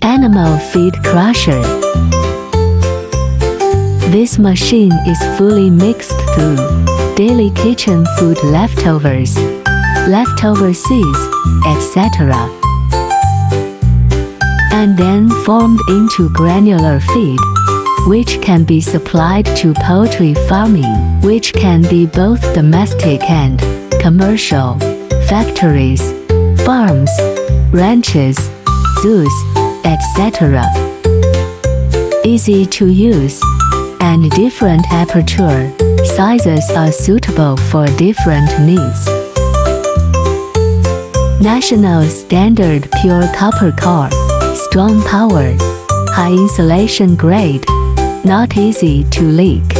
Animal feed crusher. This machine is fully mixed through daily kitchen food leftovers, leftover seeds, etc., and then formed into granular feed, which can be supplied to poultry farming, which can be both domestic and commercial, factories, farms, ranches, zoos, etc. Easy to use, and different aperture sizes are suitable for different needs. National Standard Pure Copper Core, strong power, high insulation grade, not easy to leak.